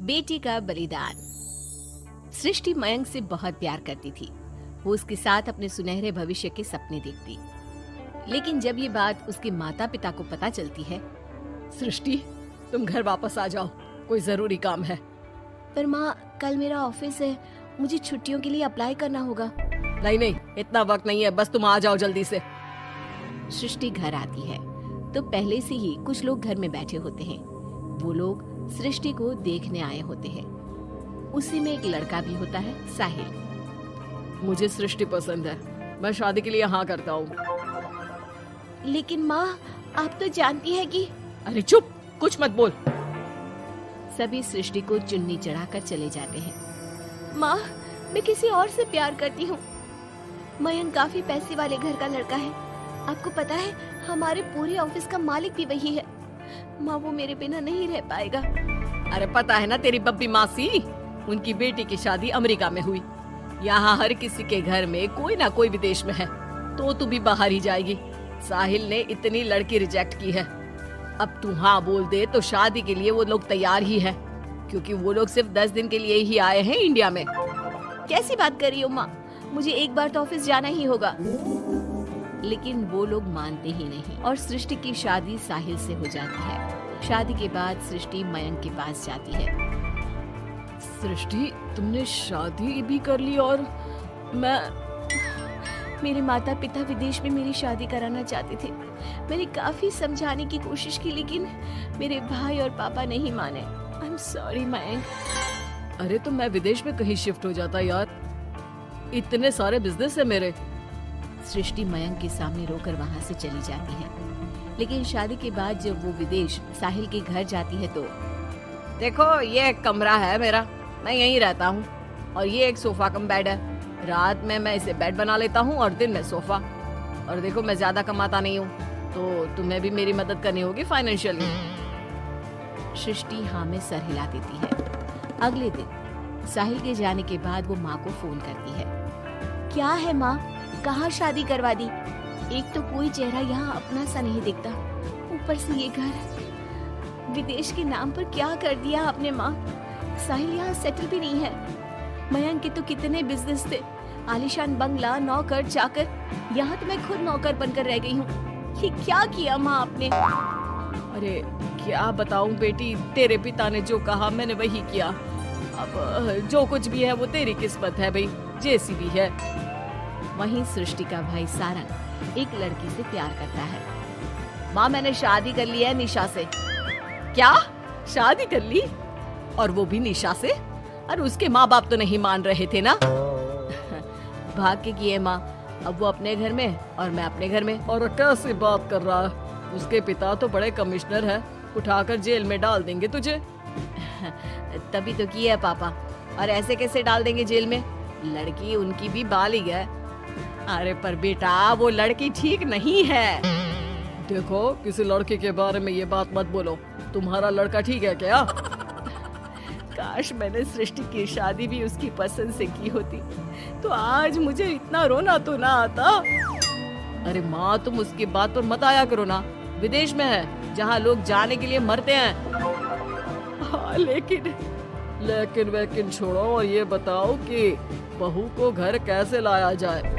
बेटी का बलिदान। सृष्टि मयंक से बहुत प्यार करती थी। वो उसके साथ अपने सुनहरे भविष्य के सपने देखती। लेकिन जब ये बात उसके माता पिता को पता चलती है, सृष्टि, तुम घर वापस आ जाओ, कोई जरूरी काम है। पर माँ, कल मेरा ऑफिस है, मुझे छुट्टियों के लिए अप्लाई करना होगा। नहीं नहीं, इतना वक्त नहीं है, बस तुम आ जाओ जल्दी से। सृष्टि घर आती है तो पहले से ही कुछ लोग घर में बैठे होते हैं। वो लोग सृष्टि को देखने आए होते हैं। उसी में एक लड़का भी होता है, साहिल। मुझे सृष्टि पसंद है, मैं शादी के लिए हाँ करता हूँ। लेकिन माँ, आप तो जानती है कि। अरे चुप, कुछ मत बोल। सभी सृष्टि को चुन्नी चढ़ाकर चले जाते हैं। माँ, मैं किसी और से प्यार करती हूँ। मयंक काफी पैसे वाले घर का लड़का है। आपको पता है, हमारे पूरे ऑफिस का मालिक भी वही है। माँ, वो मेरे बिना नहीं रह पाएगा। अरे पता है ना तेरी बब्बी मासी, उनकी बेटी की शादी अमेरिका में हुई। यहाँ हर किसी के घर में कोई ना कोई विदेश में है, तो तू भी बाहर ही जाएगी। साहिल ने इतनी लड़की रिजेक्ट की है। अब तू हाँ बोल दे तो शादी के लिए वो लोग तैयार ही है, क्योंकि वो लोग सिर्फ 10 दिन के लिए ही आए हैं इंडिया में। कैसी बात कर रही हो माँ, मुझे एक बार तो ऑफिस जाना ही होगा। लेकिन वो लोग मानते ही नहीं और सृष्टि की शादी साहिल से हो जाती है। शादी के बाद सृष्टि मयंक के पास जाती है। सृष्टि, तुमने शादी भी कर ली और मेरे माता पिता विदेश में मेरी शादी कराना चाहते थे। मैंने काफी समझाने की कोशिश की, लेकिन मेरे भाई और पापा नहीं माने। I am sorry Mayank. अरे तो मैं विदेश में कहीं शिफ्ट हो जाता यार, इतने सारे बिजनेस है मेरे। सृष्टि मयंक के सामने रोकर वहाँ से चली जाती है। लेकिन शादी के बाद जब वो विदेश साहिल के घर जाती है तो देखो, ये एक कमरा है मेरा, मैं यहीं रहता हूँ, और ये एक सोफा कम बेड है। रात में मैं इसे बेड बना लेता हूँ और दिन में सोफा। और देखो, मैं ज्यादा कमाता नहीं हूँ, तो तुम्हें भी मेरी मदद करनी होगी फाइनेंशियली। सृष्टि हाँ में सर हिला देती है। अगले दिन साहिल के जाने के बाद वो माँ को फोन करती है। क्या है माँ, कहाँ शादी करवा दी? एक तो कोई चेहरा यहाँ अपना सा नहीं दिखता, ऊपर से ये घर। विदेश के नाम पर क्या कर दिया आपने माँ? साहिल यहाँ सेटल भी नहीं है। मयंक के तो कितने बिजनेस थे, आलीशान बंगला, नौकर चाकर। यहाँ तो मैं खुद नौकर बनकर रह गई हूँ। ये क्या किया माँ आपने? अरे क्या बताऊं बेटी, तेरे पिता ने जो कहा मैंने वही किया। अब जो कुछ भी है वो तेरी किस्मत है भाई, जैसी भी है। वहीं सृष्टि का भाई सारंग एक लड़की से प्यार करता है। माँ, मैंने शादी कर ली है निशा से। क्या? शादी कर ली? और वो भी निशा से? और उसके माँ बाप तो नहीं मान रहे थे ना? भाग्य की है माँ, अब वो अपने घर में और मैं अपने घर में। और कैसी बात कर रहा है? उसके पिता तो बड़े कमिश्नर है, उठाकर जेल में डाल देंगे तुझे। तभी तो किया है पापा। और ऐसे कैसे डाल देंगे जेल में? लड़की उनकी भी बालिग है। अरे पर बेटा, वो लड़की ठीक नहीं है। देखो, किसी लड़के के बारे में ये बात मत बोलो। तुम्हारा लड़का ठीक है क्या? काश मैंने सृष्टि की शादी भी उसकी पसंद से की होती, तो आज मुझे इतना रोना तो ना आता। अरे माँ, तुम उसकी बात पर मत आया करो ना। विदेश में है, जहाँ लोग जाने के लिए मरते हैं। हाँ, लेकिन वैकिन छोड़ो और ये बताओ कि बहू को घर कैसे लाया जाए।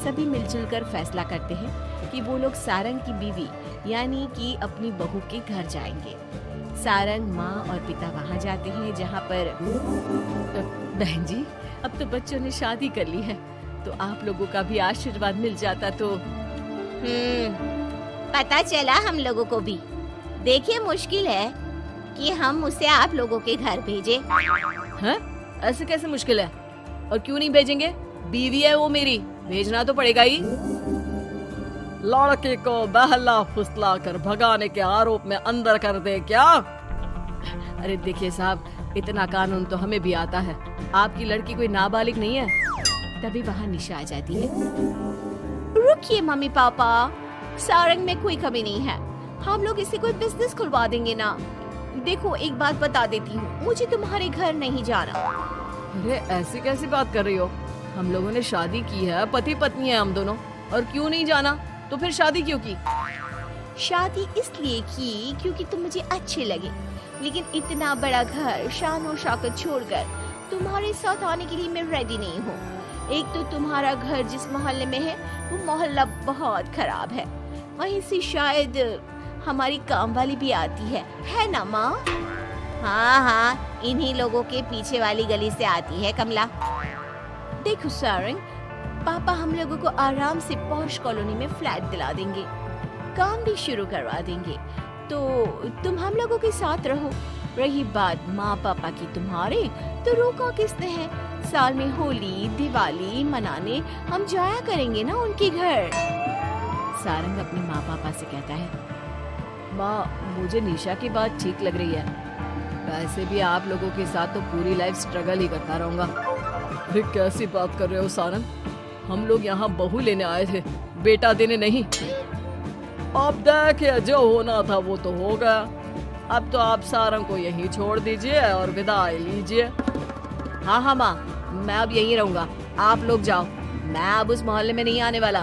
सभी मिलजुल कर फैसला करते हैं कि वो लोग सारंग की बीवी यानी कि अपनी बहू के घर जाएंगे। सारंग, माँ और पिता वहाँ जाते हैं, जहाँ पर बहन जी, अब तो बच्चों ने शादी कर ली है, तो आप लोगों का भी आशीर्वाद मिल जाता तो। पता चला हम लोगों को भी। देखिए, मुश्किल है कि हम उसे आप लोगों के घर भेजें। हैं? ऐसे कैसे मुश्किल है? और क्यों नहीं भेजेंगे? बीवी है वो मेरी, भेजना तो पड़ेगा ही। लड़के को बहला फुसला कर भगाने के आरोप में अंदर कर दे क्या? अरे देखिए साहब, इतना कानून तो हमें भी आता है। आपकी लड़की कोई नाबालिग नहीं है। तभी वहाँ निशा आ जाती है। रुकिए मम्मी पापा, सारंग में कोई कमी नहीं है। हम लोग इसे कोई बिजनेस खुलवा देंगे ना। देखो, एक बात बता देती हूँ, मुझे तुम्हारे घर नहीं जाना। अरे ऐसी कैसी बात कर रही हो? हम लोगों ने शादी की है, पति पत्नी है हम दोनों, और क्यों नहीं जाना? तो फिर शादी क्यों की? शादी इसलिए की क्योंकि तुम मुझे अच्छे लगे, लेकिन इतना बड़ा घर शान और शौकत छोड़कर तुम्हारे साथ आने के लिए मैं रेडी नहीं हूँ। एक तो तुम्हारा घर जिस मोहल्ले में है वो मोहल्ला बहुत खराब है, वहीं से शायद हमारी काम वाली भी आती है ना माँ? हाँ हाँ, इन्हीं लोगों के पीछे वाली गली से आती है कमला। देखो सारंग, पापा हम लोगों को आराम से पॉश कॉलोनी में फ्लैट दिला देंगे, काम भी शुरू करवा देंगे, तो तुम हम लोगों के साथ रहो। रही बात माँ पापा की तुम्हारे, तो रोका किसने है? साल में होली दिवाली मनाने हम जाया करेंगे ना उनके घर। सारंग अपने माँ पापा से कहता है, माँ मुझे निशा की बात ठीक लग रही है, वैसे भी आप लोगों के साथ तो पूरी लाइफ स्ट्रगल ही करता रहूंगा। अरे कैसी बात कर रहे हो सारंग, हम लोग यहाँ बहू लेने आए थे, बेटा देने नहीं। अब देखिए जो होना था वो तो हो गया, अब तो आप सारंग को यहीं छोड़ दीजिए और विदाई लीजिए। हाँ हाँ माँ, मैं अब यहीं रहूंगा, आप लोग जाओ, मैं अब उस मोहल्ले में नहीं आने वाला।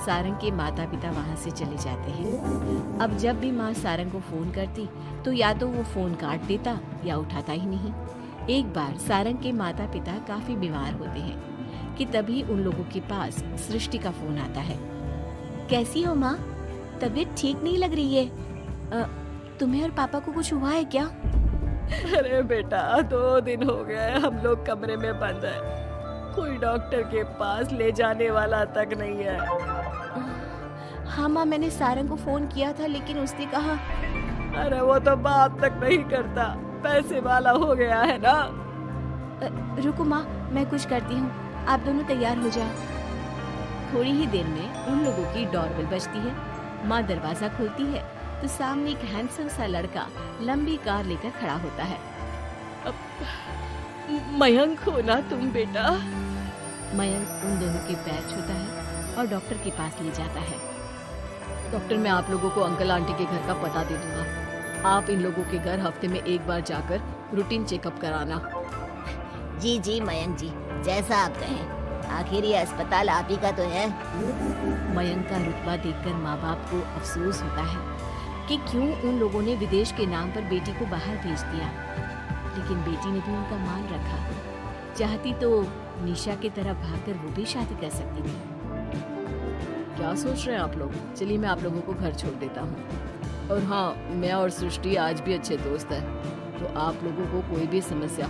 सारंग के माता पिता वहाँ से चले जाते हैं। अब जब भी माँ सारंग को फोन करती तो या तो वो फोन काट देता या उठाता ही नहीं। एक बार सारंग के माता पिता काफी बीमार होते हैं कि तभी उन लोगों के पास सृष्टि का फोन आता है। कैसी हो माँ? तबीयत ठीक नहीं लग रही है, तुम्हें और पापा को कुछ हुआ है क्या? अरे बेटा 2 दिन हो गए हम लोग कमरे में बंद है, कोई डॉक्टर के पास ले जाने वाला तक नहीं है। हाँ माँ, मैंने सारंग को फोन किया था लेकिन उसने कहा। अरे वो तो बात तक नहीं करता, पैसे वाला हो गया है ना। रुको माँ, मैं कुछ करती हूँ, आप दोनों तैयार हो जाओ। थोड़ी ही देर में उन लोगों की डोरबेल बजती है। माँ दरवाजा खोलती है तो सामने एक हैंडसम सा लड़का लंबी कार लेकर खड़ा होता है। मयंक हो ना तुम बेटा? मयंक उन दोनों के पैर छूता है और डॉक्टर के पास ले जाता है। डॉक्टर, मैं आप लोगों को अंकल आंटी के घर का पता दे दूंगा, आप इन लोगों के घर हफ्ते में एक बार जाकर रूटीन चेकअप कराना। जी जी मयंक जी, जैसा आप कहें, आखिर ये अस्पताल आप ही का तो है। मयंक का रुतबा देखकर माँ बाप को अफसोस होता है कि क्यों उन लोगों ने विदेश के नाम पर बेटी को बाहर भेज दिया, लेकिन बेटी ने भी उनका मान रखा। चाहती तो निशा की तरह भागकर वो भी शादी कर सकती थी। क्या सोच रहे हैं आप लोग? चलिए मैं आप लोगों को घर छोड़ देता हूँ। और हाँ, मैं और सृष्टि आज भी अच्छे दोस्त हैं, तो आप लोगों को कोई भी समस्या